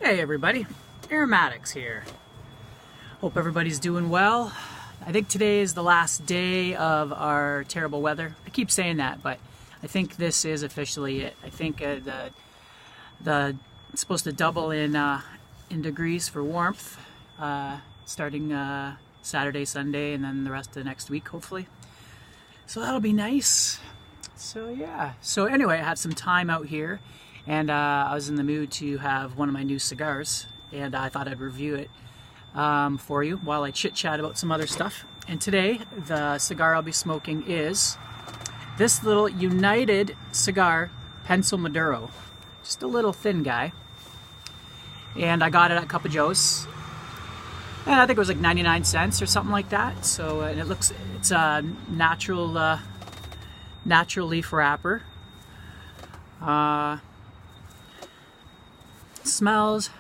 Hey everybody, Aromatics here. Hope everybody's doing well. I think today is the last day of our terrible weather. I keep saying that, but I think this is officially it. I think the it's supposed to double in degrees for warmth, starting Saturday, Sunday, and then the rest of the next week, hopefully. So that'll be nice. So yeah. So anyway, I had some time out here, and I was in the mood to have one of my new cigars, and I thought I'd review it for you while I chit-chat about some other stuff. And today, the cigar I'll be smoking is this little United Cigar Pencil Maduro. Just a little thin guy. And I got it at Cup of Joe's. And I think it was like 99 cents or something like that. So, and it's a natural leaf wrapper. Smells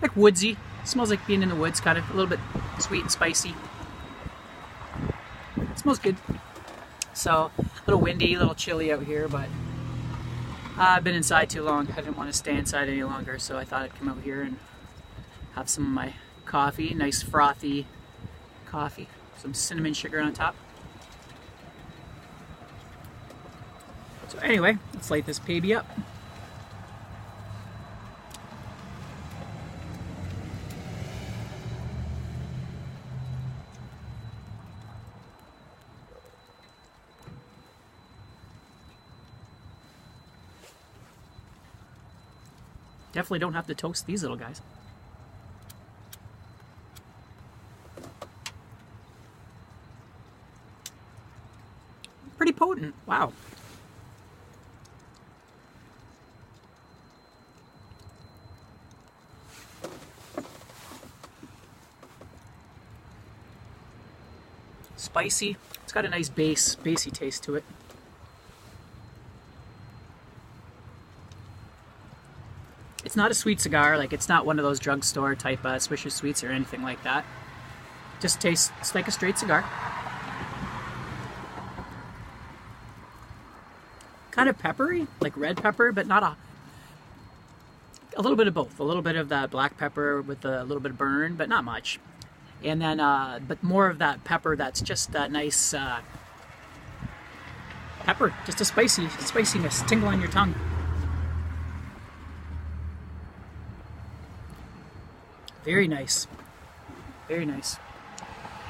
like woodsy. Smells like being in the woods, kind of a little bit sweet and spicy. It smells good. So a little windy, a little chilly out here, but I've been inside too long. I didn't want to stay inside any longer, so I thought I'd come out here and have some of my coffee. Nice frothy coffee. Some cinnamon sugar on top. So anyway, let's light this baby up. Definitely don't have to toast these little guys. Pretty potent. Wow. Spicy. It's got a nice bassy taste to it. It's not a sweet cigar, like it's not one of those drugstore type Swisher Sweets or anything like that. Just tastes like a straight cigar. Kind of peppery, like red pepper, but not a little bit of both. A little bit of that black pepper with a little bit of burn, but not much. And then, but more of that pepper that's just that nice pepper, just a spiciness, tingle on your tongue. Very nice. Very nice.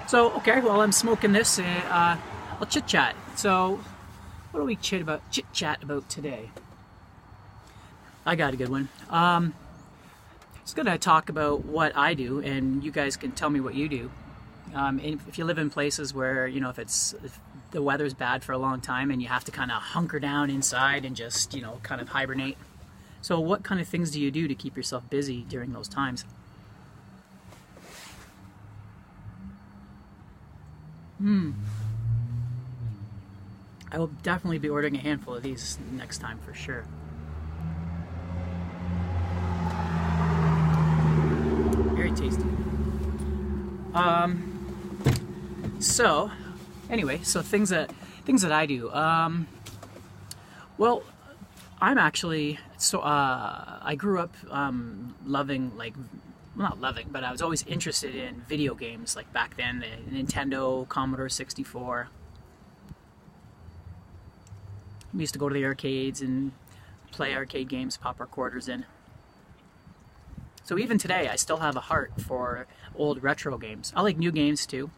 So, okay, while I'm smoking this, I'll chit-chat. So, what do we chit-chat about today? I got a good one. Just going to talk about what I do, and you guys can tell me what you do. And if you live in places where, you know, if the weather's bad for a long time and you have to kind of hunker down inside and just, you know, kind of hibernate. So what kind of things do you do to keep yourself busy during those times? I will definitely be ordering a handful of these next time for sure. Very tasty. So anyway, so things that I do. Well, I'm actually I grew up loving, like, well, not loving, but I was always interested in video games, like back then, the Nintendo, Commodore 64. We used to go to the arcades and play arcade games, pop our quarters in. So even today, I still have a heart for old retro games. I like new games too.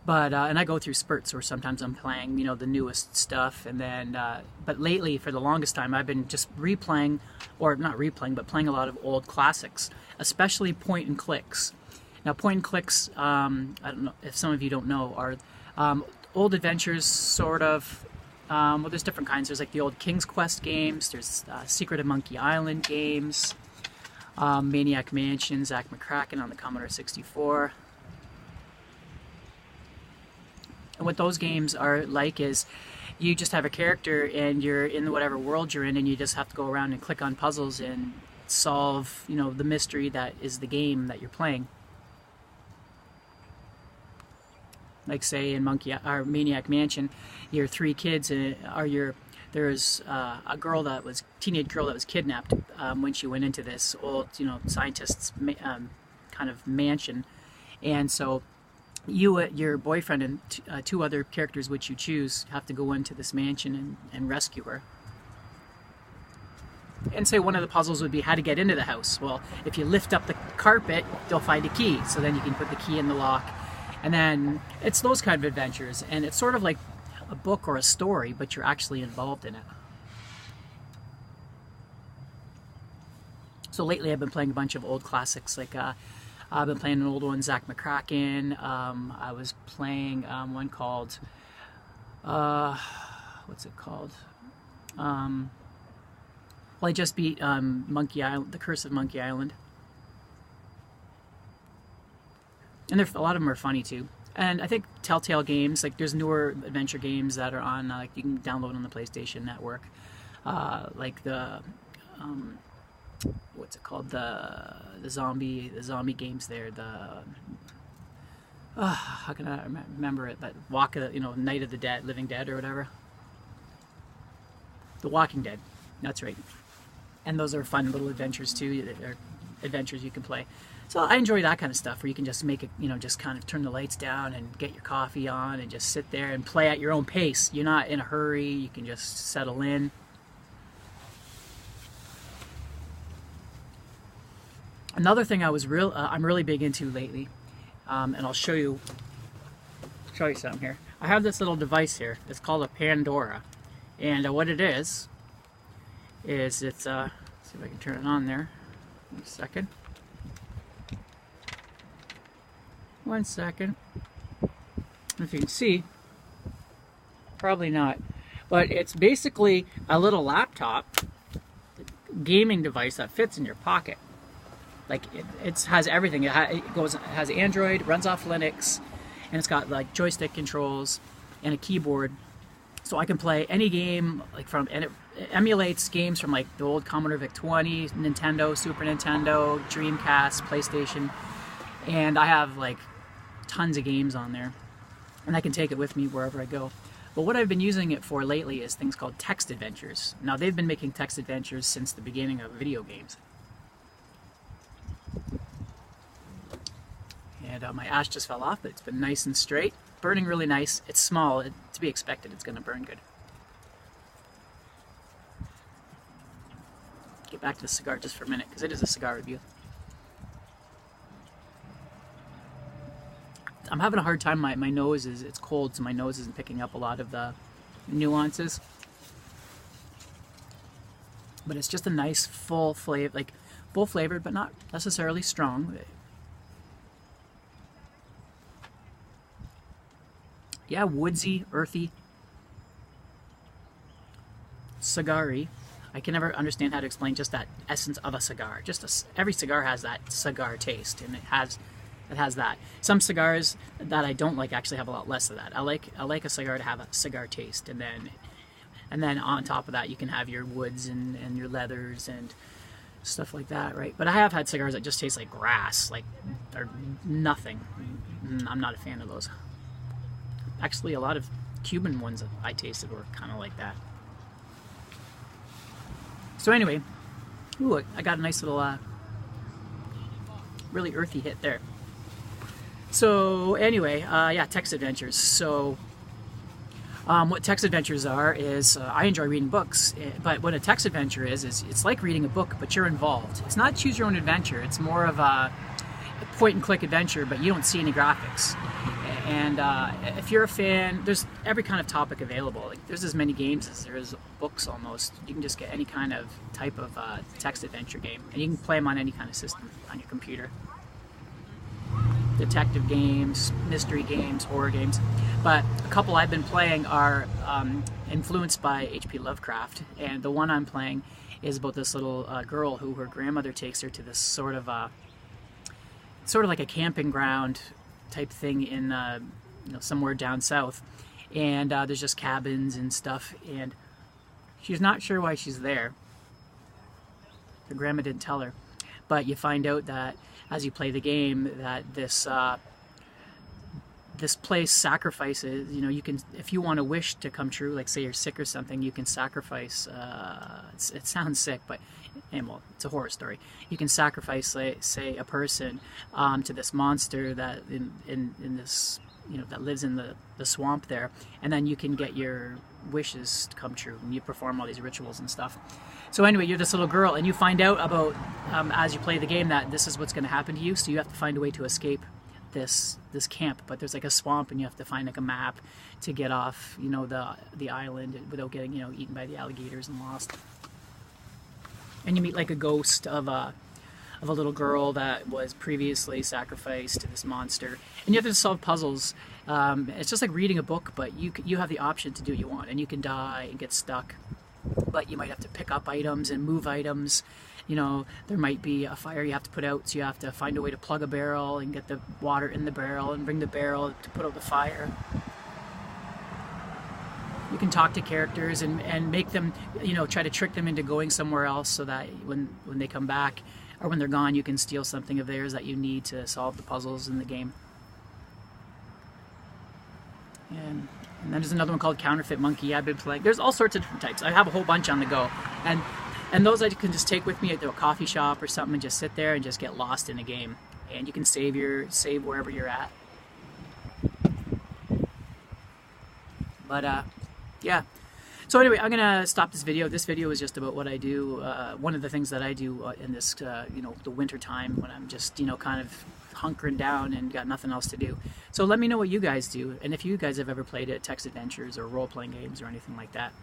But, and I go through spurts where sometimes I'm playing, you know, the newest stuff, and then, but lately, for the longest time, I've been just replaying, or not replaying, but playing a lot of old classics, especially point and clicks. Now, point and clicks, I don't know if some of you don't know, are old adventures, sort of. Well, there's different kinds. There's like the old King's Quest games, there's Secret of Monkey Island games, Maniac Mansion, Zach McCracken on the Commodore 64. And what those games are like is you just have a character and you're in whatever world you're in, and you just have to go around and click on puzzles and solve, you know, the mystery that is the game that you're playing. Like say in Maniac Mansion, your three kids are your there's a teenage girl that was kidnapped when she went into this old, scientist's kind of mansion, and so you, your boyfriend, and two other characters which you choose have to go into this mansion and rescue her. And say one of the puzzles would be how to get into the house. Well, if you lift up the carpet, you'll find a key. So then you can put the key in the lock. And then it's those kind of adventures. And it's sort of like a book or a story, but you're actually involved in it. So lately I've been playing a bunch of old classics. Like I've been playing an old one, Zach McCracken. I was playing one called, what's it called? Well, I just beat Monkey Island, The Curse of Monkey Island. And a lot of them are funny too. And I think Telltale games, like there's newer adventure games that are on, like you can download on the PlayStation Network. Like the, what's it called? The zombie games there. How can I remember it? But Night of the Dead, Living Dead or whatever. The Walking Dead. That's right. And those are fun little adventures too. They're adventures you can play. So I enjoy that kind of stuff where you can just make it, just kind of turn the lights down and get your coffee on and just sit there and play at your own pace. You're not in a hurry. You can just settle in. Another thing I'm really big into lately, and I'll show you something here. I have this little device here. It's called a Pandora, and what it is it's let's see if I can turn it on there. One second. If you can see, probably not, but it's basically a little laptop gaming device that fits in your pocket. Like it has everything. It has Android, runs off Linux, and it's got like joystick controls and a keyboard. So I can play any game and it emulates games from like the old Commodore VIC-20, Nintendo, Super Nintendo, Dreamcast, PlayStation, and I have like tons of games on there, and I can take it with me wherever I go. But what I've been using it for lately is things called text adventures. Now they've been making text adventures since the beginning of video games. And my ash just fell off, but it's been nice and straight. Burning really nice. It's small. To be expected, it's going to burn good. Get back to the cigar just for a minute, because it is a cigar review. I'm having a hard time. My nose it's cold, so my nose isn't picking up a lot of the nuances. But it's just a nice full flavored, but not necessarily strong. Yeah, woodsy, earthy, cigar-y. I can never understand how to explain just that essence of a cigar. Every cigar has that cigar taste, and it has that. Some cigars that I don't like actually have a lot less of that. I like a cigar to have a cigar taste, and then on top of that you can have your woods and your leathers and stuff like that, right? But I have had cigars that just taste like grass, or nothing. I'm not a fan of those. Actually, a lot of Cuban ones that I tasted were kind of like that. So anyway, ooh, I got a nice little, really earthy hit there. So anyway, yeah, text adventures. So what text adventures are is I enjoy reading books, but what a text adventure is it's like reading a book, but you're involved. It's not choose your own adventure. It's more of a point-and-click adventure, but you don't see any graphics. And if you're a fan, there's every kind of topic available. Like, there's as many games as there is books almost. You can just get any kind of type of text adventure game, and you can play them on any kind of system on your computer. Detective games, mystery games, horror games. But a couple I've been playing are influenced by H.P. Lovecraft, and the one I'm playing is about this little girl who her grandmother takes her to this sort of like a camping ground type thing in somewhere down south, and there's just cabins and stuff, and she's not sure why she's there. Her grandma didn't tell her, but you find out that as you play the game that this this place sacrifices, you know, you can, if you want a wish to come true, like say you're sick or something, you can sacrifice, it sounds sick, but, and well, it's a horror story. You can sacrifice, say a person to this monster that in this, you know, that lives in the swamp there, and then you can get your wishes come true, and you perform all these rituals and stuff. So anyway, you're this little girl, and you find out about, as you play the game, that this is what's going to happen to you, so you have to find a way to escape this camp. But there's like a swamp, and you have to find like a map to get off, you know, the island without getting, you know, eaten by the alligators and lost. And you meet like a ghost of a little girl that was previously sacrificed to this monster, and you have to solve puzzles. It's just like reading a book, but you have the option to do what you want, and you can die and get stuck, but you might have to pick up items and move items. You know, there might be a fire you have to put out, so you have to find a way to plug a barrel and get the water in the barrel and bring the barrel to put out the fire. You can talk to characters and make them, you know, try to trick them into going somewhere else, so that when they come back, or when they're gone, you can steal something of theirs that you need to solve the puzzles in the game. And then there's another one called Counterfeit Monkey I've been playing. There's all sorts of different types. I have a whole bunch on the go. And those I can just take with me to a coffee shop or something and just sit there and just get lost in a game. And you can save wherever you're at. But yeah. So anyway, I'm gonna stop this video. This video is just about what I do. One of the things that I do in this, you know, the winter time when I'm just, you know, kind of hunkering down and got nothing else to do. So let me know what you guys do, and if you guys have ever played it, text adventures or role-playing games or anything like that.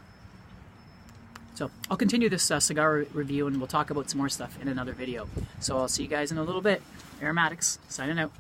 So I'll continue this cigar review, and we'll talk about some more stuff in another video. So I'll see you guys in a little bit. Aromatics, signing out.